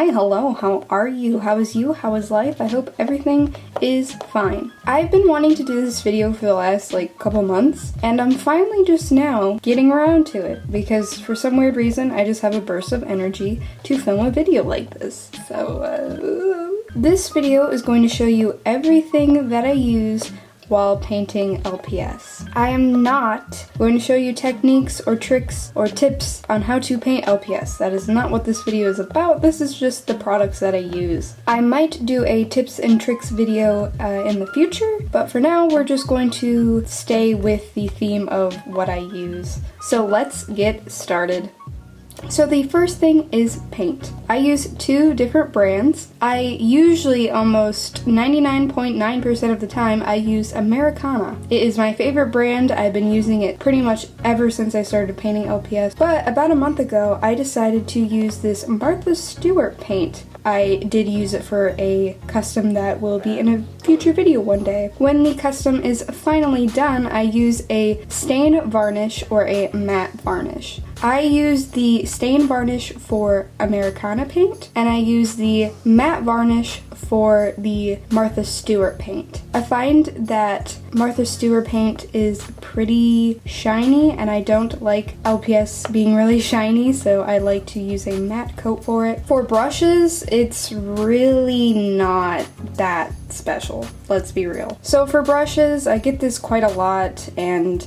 Hi, hello, how are you? How is you? How is life? I hope everything is fine. I've been wanting to do this video for the last couple months, and I'm finally just now getting around to it because for some weird reason I just have a burst of energy to film a video like this. So this video is going to show you everything that I use while painting LPS. I am not going to show you techniques or tricks or tips on how to paint LPS. That is not what this video is about. This is just the products that I use. I might do a tips and tricks video in the future, but for now we're just going to stay with the theme of what I use. So let's get started. So the first thing is paint. I use two different brands. I usually, almost 99.9% of the time, I use Americana. It is my favorite brand. I've been using it pretty much ever since I started painting LPS. But about a month ago, I decided to use this Martha Stewart paint. I did use it for a custom that will be in a future video one day. When the custom is finally done, I use a stain varnish or a matte varnish. I use the stain varnish for Americana paint, and I use the matte varnish for the Martha Stewart paint. I find that Martha Stewart paint is pretty shiny, and I don't like LPS being really shiny, so I like to use a matte coat for it. For brushes, it's really not that special, let's be real. So for brushes, I get this quite a lot, and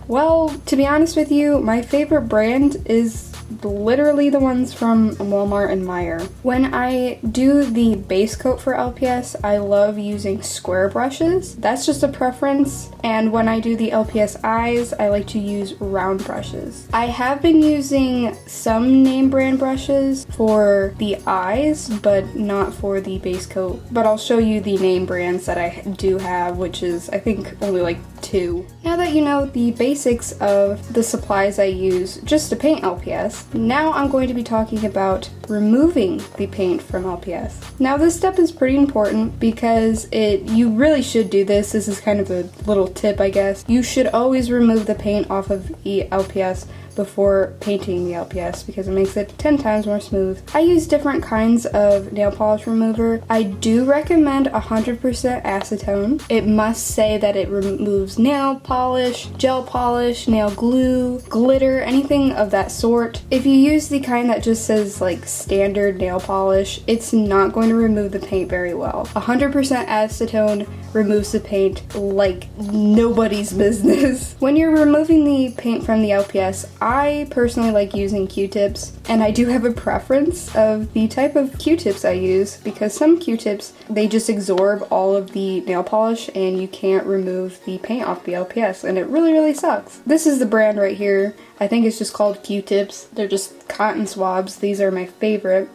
well, to be honest with you, my favorite brand is literally the ones from Walmart and Meijer. When I do the base coat for LPS, I love using square brushes. That's just a preference. And when I do the LPS eyes, I like to use round brushes. I have been using some name brand brushes for the eyes, but not for the base coat. But I'll show you the name brands that I do have, which is, I think, only two. Now that you know the basics of the supplies I use just to paint LPS, now I'm going to be talking about removing the paint from LPS. Now this step is pretty important because you really should do this. This is kind of a little tip, I guess. You should always remove the paint off of the LPS before painting the LPS because it makes it 10 times more smooth. I use different kinds of nail polish remover. I do recommend 100% acetone. It must say that it removes nail polish, gel polish, nail glue, glitter, anything of that sort. If you use the kind that just says standard nail polish, it's not going to remove the paint very well. 100% acetone removes the paint like nobody's business. When you're removing the paint from the LPS, I personally like using Q-tips, and I do have a preference of the type of Q-tips I use because some Q-tips, they just absorb all of the nail polish and you can't remove the paint off the LPS, and it really sucks. This is the brand right here. I think it's just called Q-tips. They're just cotton swabs. These are my favorite.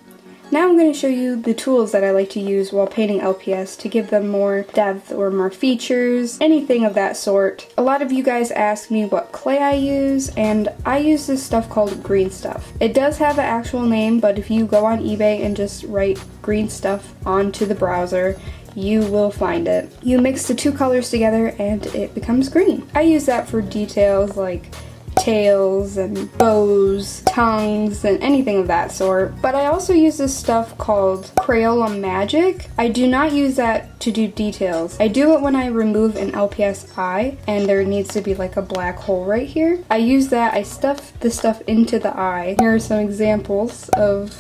Now I'm going to show you the tools that I like to use while painting LPS to give them more depth or more features, anything of that sort. A lot of you guys ask me what clay I use, and I use this stuff called green stuff. It does have an actual name, but if you go on eBay and just write green stuff onto the browser, you will find it. You mix the two colors together and it becomes green. I use that for details like tails and bows, tongues, and anything of that sort. But I also use this stuff called Crayola Magic. I do not use that to do details. I do it when I remove an LPS eye and there needs to be a black hole right here. I use that, I stuff the stuff into the eye. Here are some examples of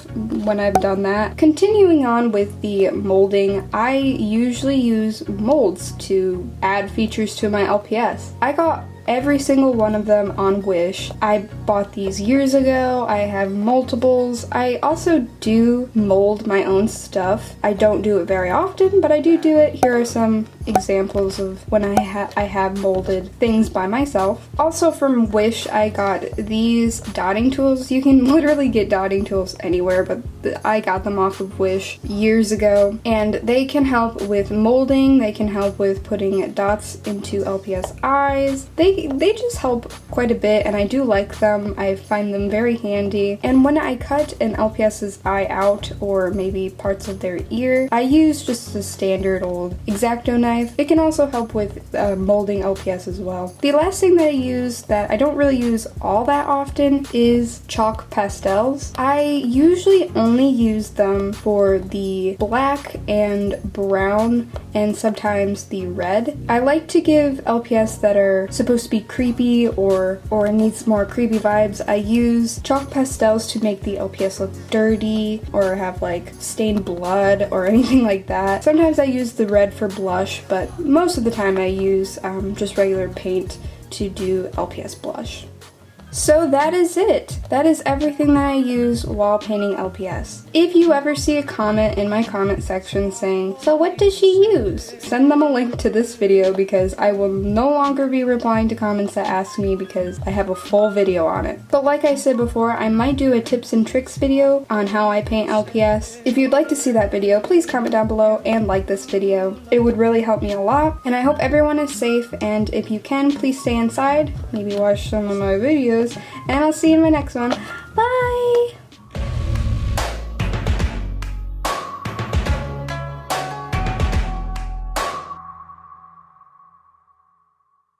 when I've done that. Continuing on with the molding, I usually use molds to add features to my LPS. I got every single one of them on Wish. I bought these years ago. I have multiples. I also do mold my own stuff. I don't do it very often, but I do it. Here are some examples of when I have molded things by myself. Also from Wish, I got these dotting tools. You can literally get dotting tools anywhere, but I got them off of Wish years ago, and they can help with molding. They can help with putting dots into LPS eyes. They they just help quite a bit, and I do like them. I find them very handy. And when I cut an LPS's eye out, or maybe parts of their ear, I use just a standard old X-Acto knife. It can also help with molding LPS as well. The last thing that I use that I don't really use all that often is chalk pastels. I usually only use them for the black and brown and sometimes the red. I like to give LPS that are supposed to be creepy or needs more creepy vibes. I use chalk pastels to make the LPS look dirty or have like stained blood or anything like that. Sometimes I use the red for blush, but most of the time I use just regular paint to do LPS blush. So that is it. That is everything that I use while painting LPS. If you ever see a comment in my comment section saying, "So what does she use?" send them a link to this video, because I will no longer be replying to comments that ask me, because I have a full video on it. But like I said before, I might do a tips and tricks video on how I paint LPS. If you'd like to see that video, please comment down below and like this video. It would really help me a lot, and I hope everyone is safe, and if you can, please stay inside, maybe watch some of my videos, and I'll see you in my next one.